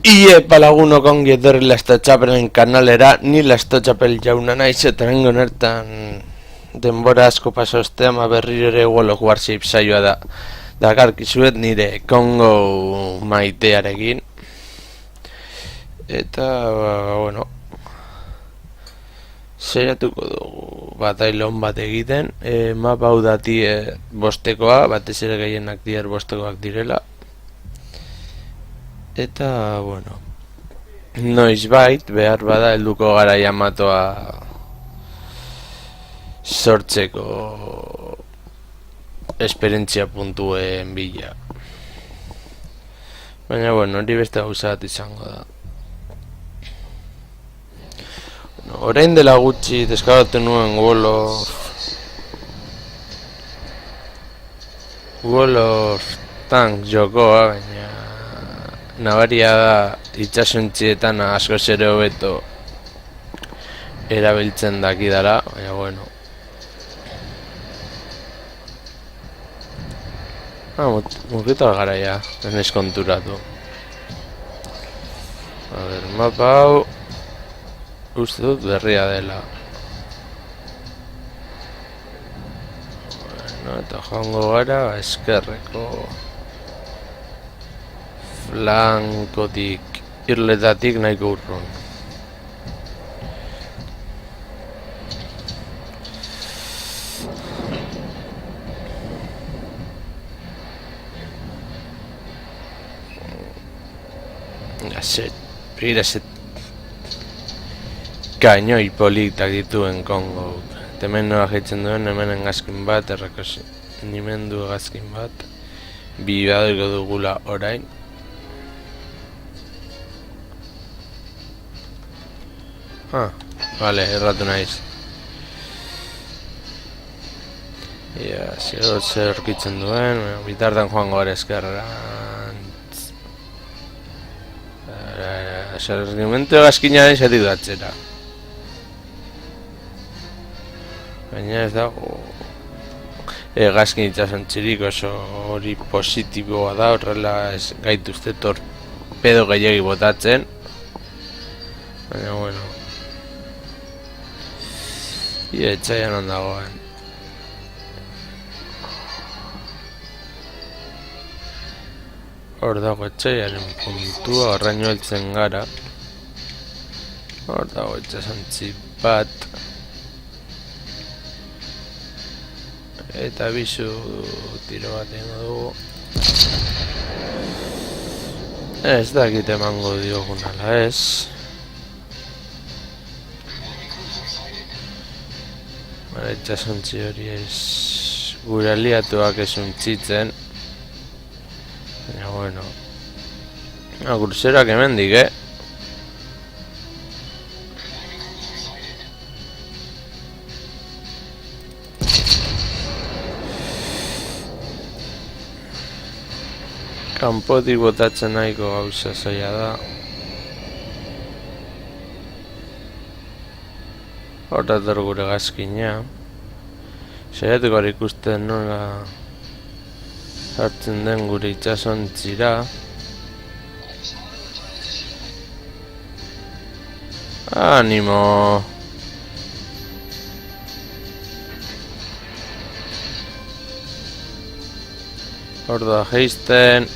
Iepa lagunok ongi etorri Lastotxapelen kanalera, ni Lastotxapel jauna naiz eta nengo nertan denbora asko paso ostean berriro ere World of Warship saioa da. Dakarkizuet nire Kongo maitearekin. Eta, bueno, saiatuko dugu batailon bat egiten. Mapa hau dati bostekoa, batez ere gehienak dier bostekoak direla. Eta, bueno, noizbait, behar bada helduko gara Yamatoa sortzeko esperientzia puntuen bila. Baina, bueno, hori beste gauza bat izango da. Bueno, orain dela gutxi deskargatu nuen World of Tanks jokoa, baina nabaria da itxasuntzietan asko zere hobeto erabiltzen dakidala, baina bueno. Muketa garaia, ez naiz konturatu. A ber, mapa hau uste dut berria dela. Bueno, eta joango gara eskerreko flankotik, irletatik nahiko urrun. Begira kainoi politak dituen Kongo. Hemen nola jaitzen duen, hemen engazkin bat, errekosinimendu egazkin bat. Bibadoiko dugula orain. Vale, erratu naiz. Ia, zer orkitzen duen, bitartan joango gara eskerrerantz. Serrimento egazkinaren zati duatzera. Baina ez dago egazkin itxasontzirik oso hori positiboa da, horrela ez gaituzte torpedo gehiagi botatzen. Baina, bueno, ia etxaian ondagoen. Hor dago etxaiaren puntua, horraino heltzen gara. Hor dago itxasontzi bat. Eta bizu tiro bat egingo dugu. Ez dakit emango diogun ala ez. Itxasontzi hori ez gure aliatuak ez untzitzen. Baina, bueno, kurseroak hemendik, Kanpotik botatzen nahiko gauza zaila da. Horretar gure gazkina. Saiatuko gara ikusten nola hartzen den gure itxasontzira. Animo! Ordoa geizten.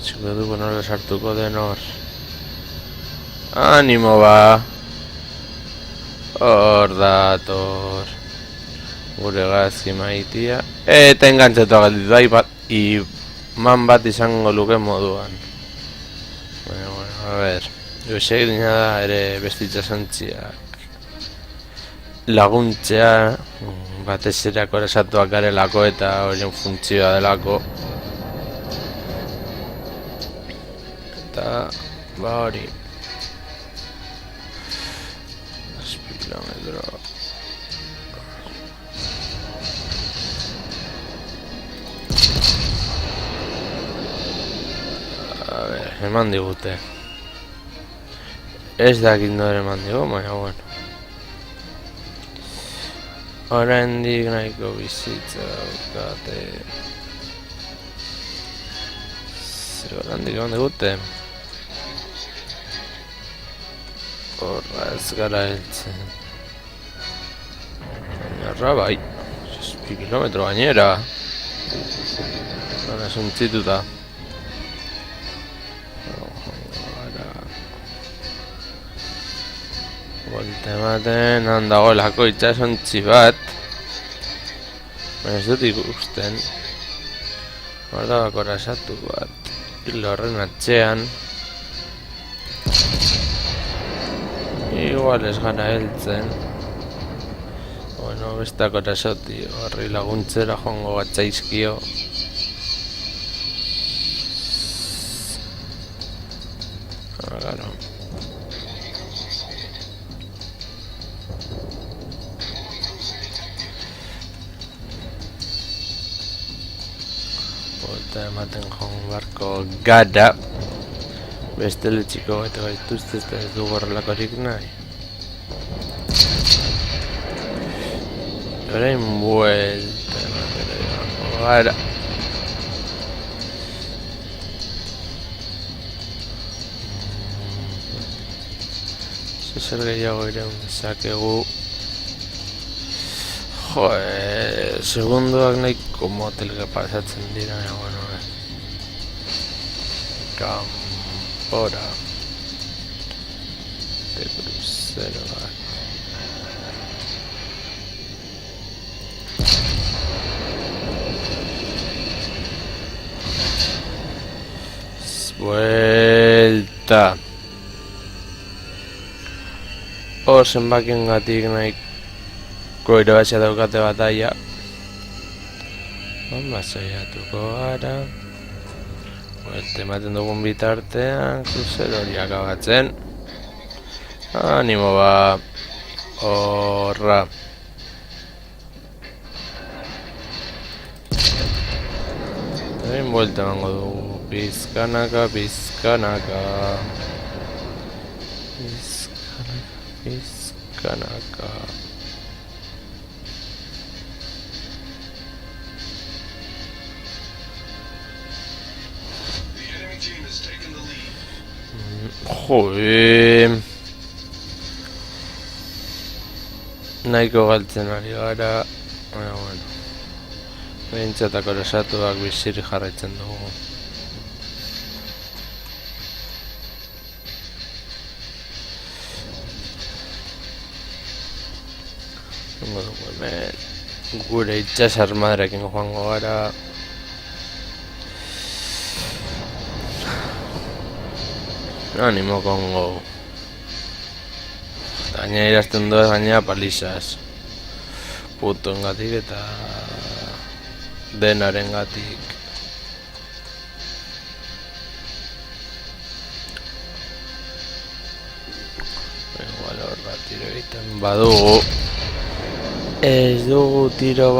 Ziko dugu nola sartuko den hor. Animo ba! Hor dator gure gazki maitia. Eta engantzatu agalditu da, iman bat izango luke moduan. Bueno, a ver, eusek dina da ere bestitxasontziak laguntzea, batez ere akorazatuak garelako eta horien funtzioa delako. Eta, ba hori. Kilometro. A ver, eman digute. Ez dakit nore eman digu, baina bueno. Oraindik nahiko bizitza daukate. Zer handik egon digute. Horra ez gara heltzen. Baina bai. 6 kilometro gainera. Hora suntzituta. Bolte ematen, handagoelako itxasontzi bat. Baina ez dut ikusten. Guardabako erasatu bat. Hilo horren atxean. Igual ez gara heltzen. Bueno, bestako erasoti horri laguntzera joango gatzaizkio. Claro. Bolta ematen joan barko gara. Bestele txiko eta gaituzte ez dugu horrelakorik nahi. Orain buelta ematen joan gara. Zer gehiago iraun dezakegu. Segundoak nahiko motelka pasatzen dira, bueno, Kanpora de crucero bat. Vuelta. Zenbakien gatik nahiko irabazia daukate bataia. Saiatuko gara. Buelte ematen dugun bitartean kruzero hori akabatzen. Animo ba. Horra. Egin buelta emango dugu. Pizkanaka, pizkanaka. Pizkanaka. Joe. Nahiko galtzen ari gara. Baina, bueno. Behintzatako erasatuak biziri jarraitzen dugu. Gure itxas armadrekin joango gara. Animo kongo. Gaina irazten duaz gaina palizaz. Putoen gatik eta denaren gatik. Igual hor bat tiro egiten badugu. Ez dugu tiro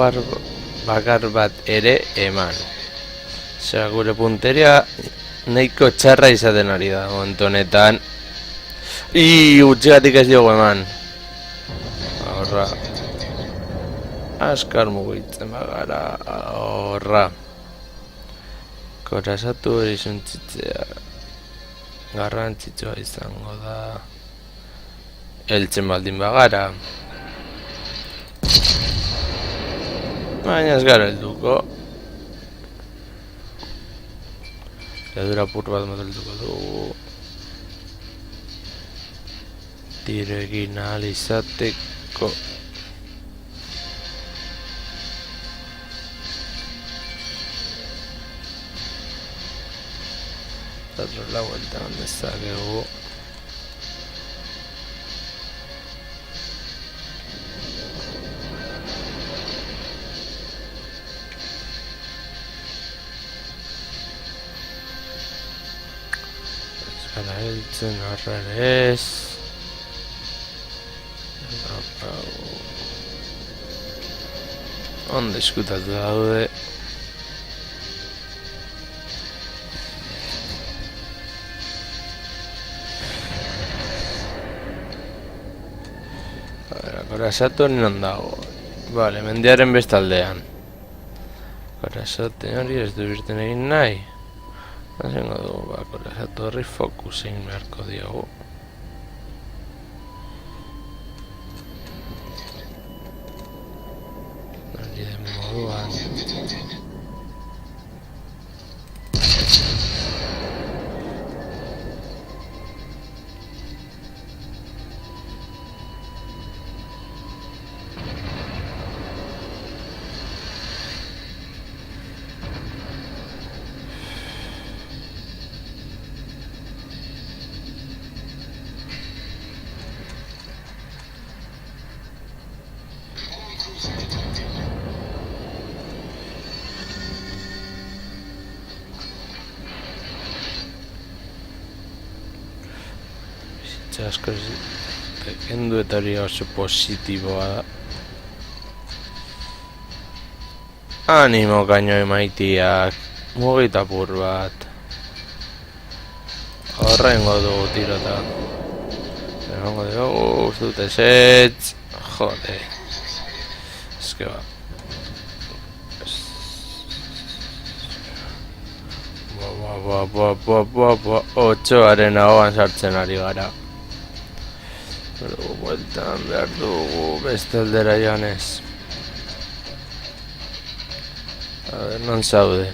bakar bat ere eman. Osea, gure punteria nahiko txarra izaten ari da momentu honetan. Utzigatik ez diogu eman. Horra. Askar mugitzen bagara. Horra. Korasatu hori zuntzitzea garrantzitsua izango da. Heltzen baldin bagara. Baina ez gara helduko. Ledura pur bat motelduko dugu. Tiro egin ahal izateko. Zatrola vuelta dezakegu. Gara heltzen horra ere ez. Ondo eskutatu daude. Korasatu non dago. Vale, mendiaren bestaldean. Korasatu hori ez du birten egin nahi. Hazengo dugu bakora, zato horri focusing beharko diogu. Hori den moduan. Asko kendu eta hori oso positiboa da. Animo kainoi maitiak, mugita apur bat. Horrengo dugu tirota. Horrengo dugu, dute setz. Jode. Eske ba. Otxoaren ahoan sartzen ari gara. Bueltan behar dugu beste aldera joanez. A ver, non zaude.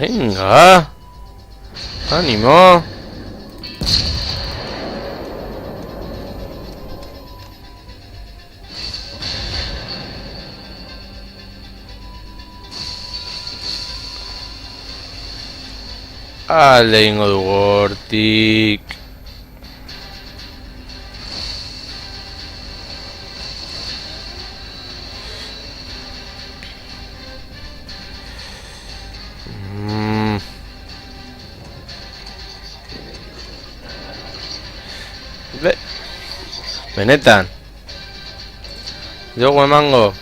Venga, ánimo. Alde ingo dugu hortik. Benetan jogo emango.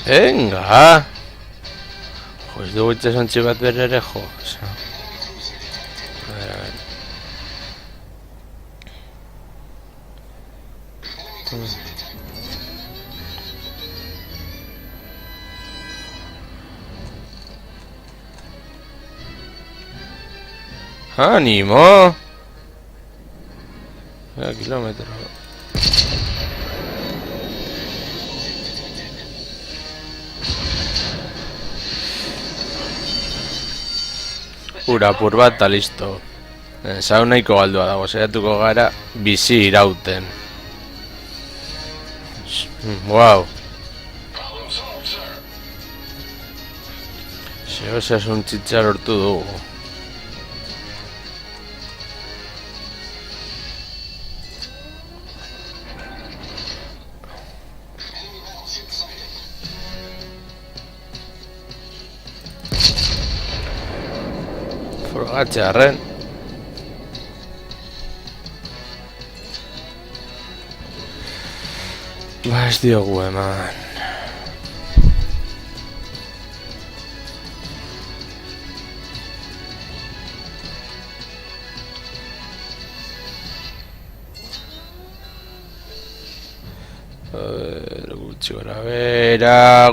Venga. Jo, ez dugu itxasontxi bat berere jo. A ver. ¡Ánimo! Mira, kilómetro. Ura apur bat eta listo. Saunaiko galdua dago, saiatuko gara bizi irauten. Wow. Osasun txitxar hortu dugu. Frogatxearren. Ba ez diogu eman.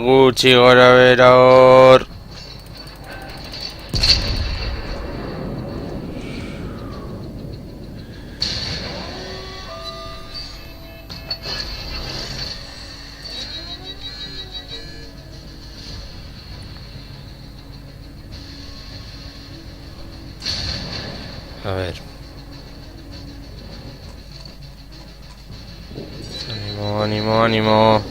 Gutxi gora bera hor. A ver. Ánimo, ánimo, ánimo.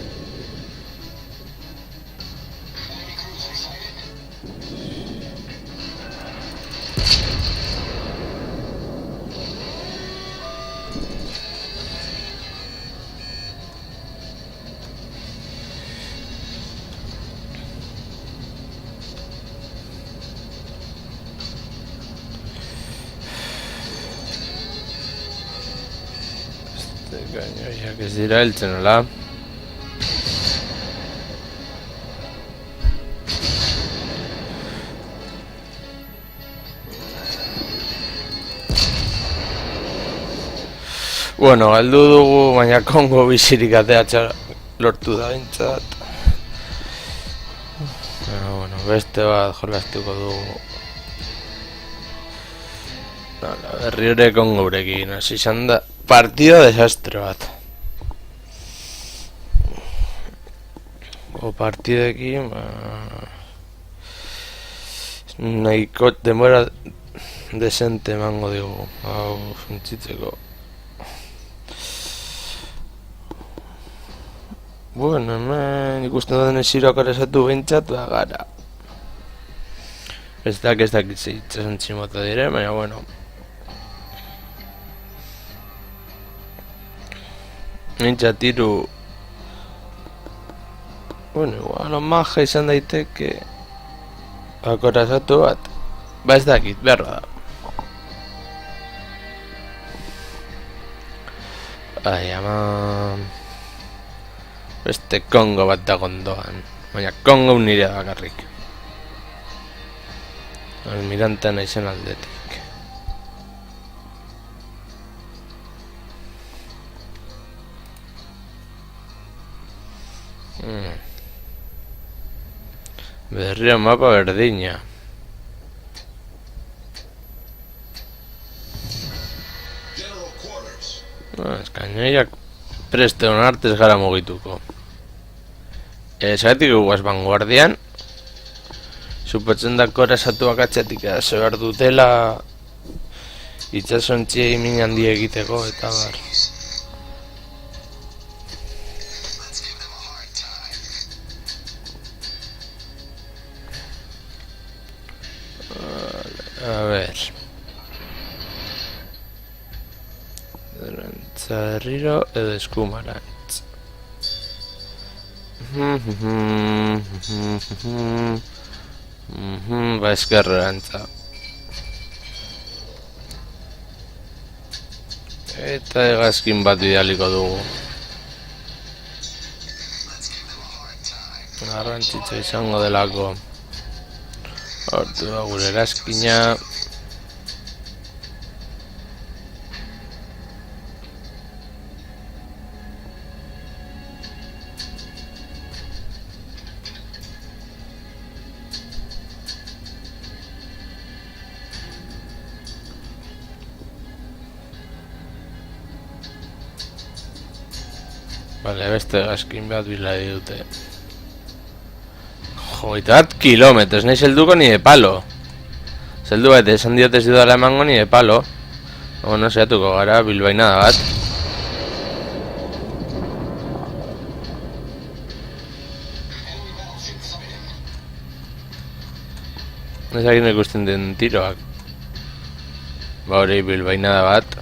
Kainoiak ez dira heltzen, hola? Bueno, galdu dugu, baina Kongo bizirik ateatxa lortu da bintzat. Bueno, beste bat jolastuko dugu. Berri hori Kongo urekin, hasi izan da partida desastre bat. Partidekin, nahiko denbora desente emango digu, hau funtzitzeko. Bueno, hemen ikusten duen esiroak arezatu bintzat, gara. Ez dakit itxasen tximota dire, baina bueno. Nintza tiru. Bueno, igual, maja izan daiteke. Akorazatu bat. Ba ez dakit, behar da. Ai, ama... Beste Kongo bat da gondoan. Baina Kongo nire bakarrik. Almirante naizen aldetik. Berria mapa berdina. Eskainoiak preste onartez gara mugituko. Zagatik guaz vanguardian. Supotzen da korazatuak atxatik edazo behar dutela itxasontziei min handi egiteko eta bar. A ver. Zarriro edo eskumarantz. Ba eskerrerantza. Eta hegazkin bat bidaliko dugu. Garrantzitza izango delako. Hortu da gure hegazkina. Bale, beste gaskin bat bilai dute. Joita bat kilometros, nahi zelduko ni de palo. Zeldu bat, esan diote ez dudala emango ni de palo. Bueno, zeatuko gara, bilbainada bat. Ezagin ikusten den tiroak. Ba hori bilbainada bat.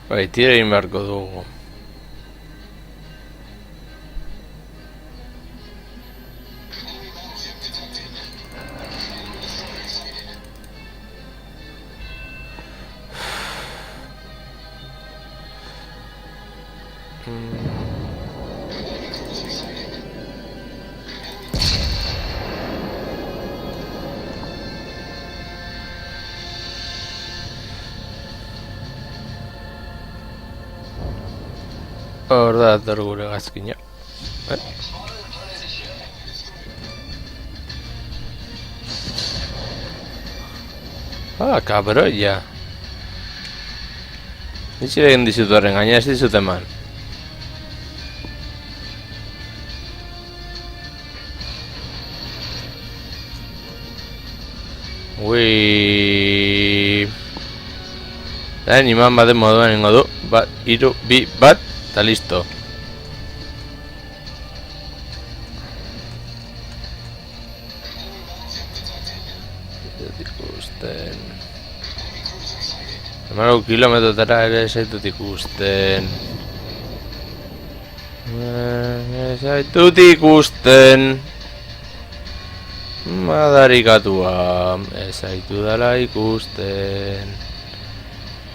Bai, tira egin beharko dugu. Hor da dator gure gazkina. Ah, kabroia. Nitxire egin dizut horren, gaina ez dizut eman. Ui. Iman baten moduan ingo du. Bat, iru, bi, bat. Eta listo. Ikusten. 10 kilometrotara ere zaitut ikusten. Zaitut ikusten. Madarikatua ez zaitu dala ikusten.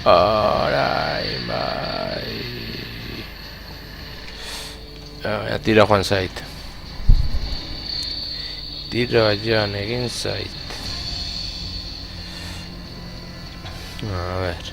Orain bai. Tiro joan zait. Tiro joan egin zait. A ver.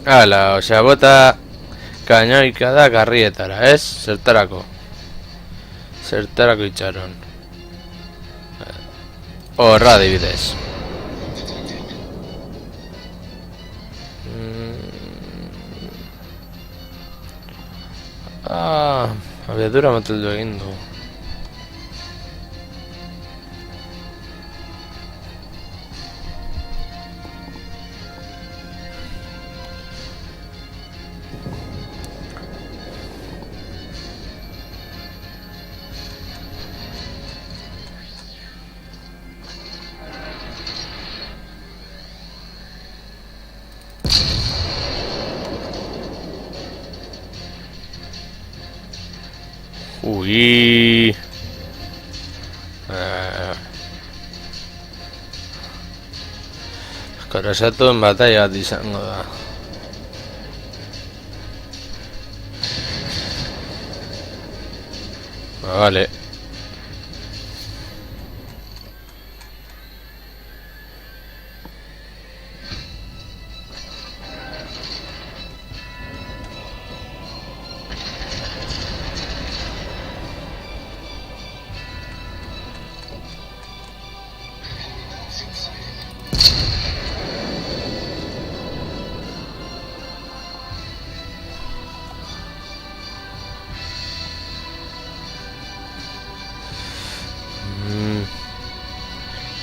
Hala, osea, bota kainoika da garrietara, ez? Zertarako? Zertarako itxaron. Horra adibidez. Abiadura moteldu egin du. Ui. Karasatuen batalla bat izango da. Vale.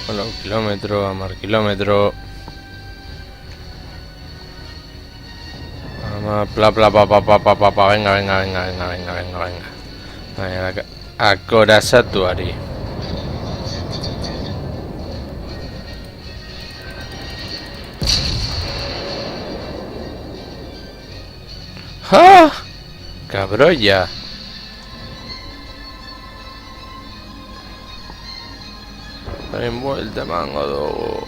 Bueno, kilómetro, amar kilómetro. Pla pla pa pa pa pa pa pa, venga. Venga, akorasatuari. ¡Ah! Cabrolla. Envuelta mango dogo.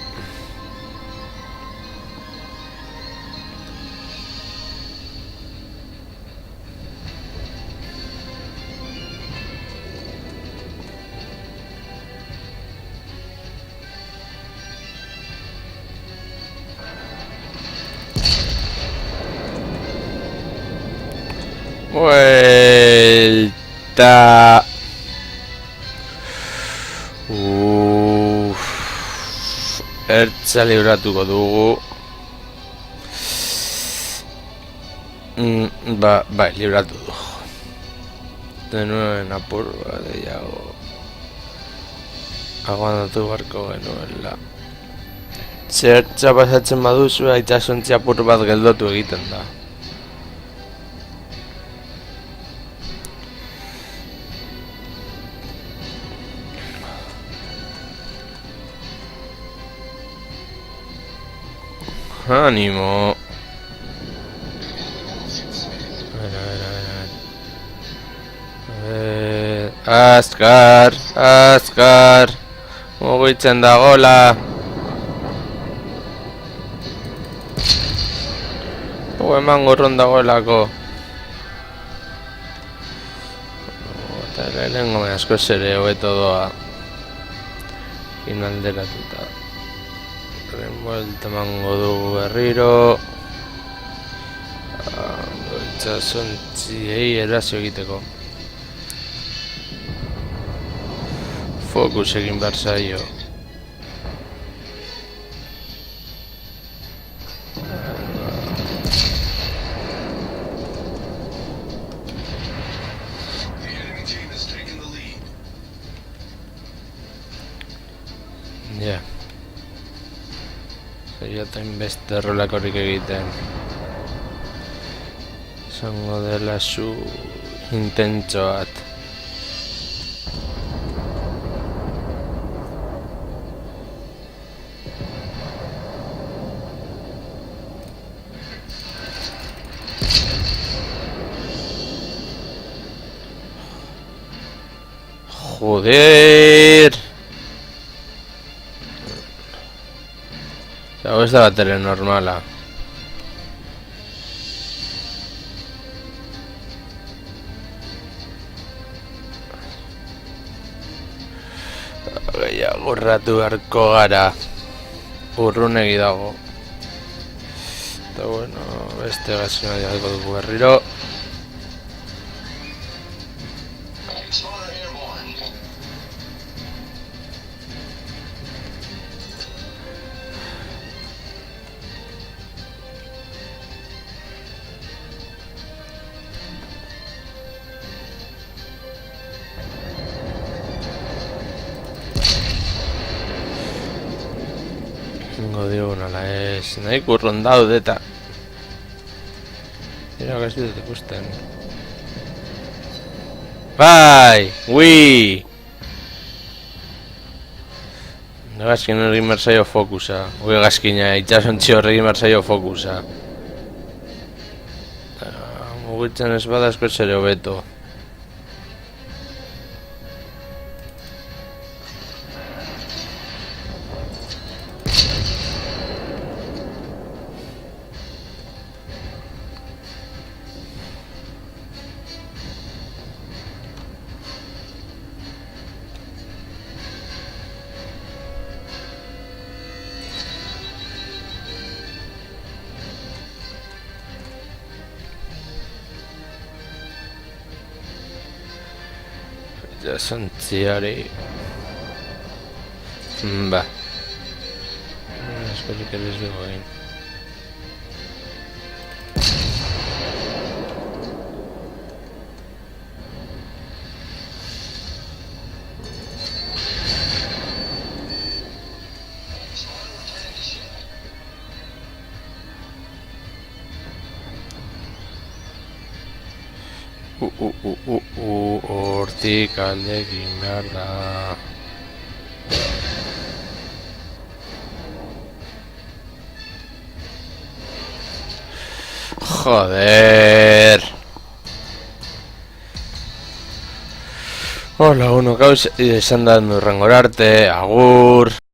Vuelta. Ertza libratuko dugu. Bai, libratu dugu. De nuevo en apur gehiago. Aguantatu barko genuela. Zertza pasatzen baduzu, aitasontzi apur bat geldotu egiten da. Ánimo. A ver. Azkar. Mugitzen dagola. Eman gorron dagoelako. Eta lehenengo asko ere hobeto doa. Inalderatuta. Vuelta mango dugu berriro. Itxasontziei erazio egiteko. Fokus egin behar zaio. Ja. Eta inbeste errolakorik egiten. Zango dela zu intentzo bat. Joder! Hau ez da batere normala. Gehiago urratu beharko gara. Urrunegi dago. Eta bueno, beste gazina dialko dugu berriro. Ingo digo nala ez, nahi kurron daude eta Mira que dut ikusten. Bai! Wii! Negazkin horregin berzaio fokusa. Ui gazkina, itxasontzi horregin berzaio fokusa. Mugitzen ez bada asko zere hobeto. Itxasontziari... Ba. Esperik ere ez dugu egin. Hortik alde egin behar da. Joder. Hola, uno, gauz izan da nurrengor arte, agur.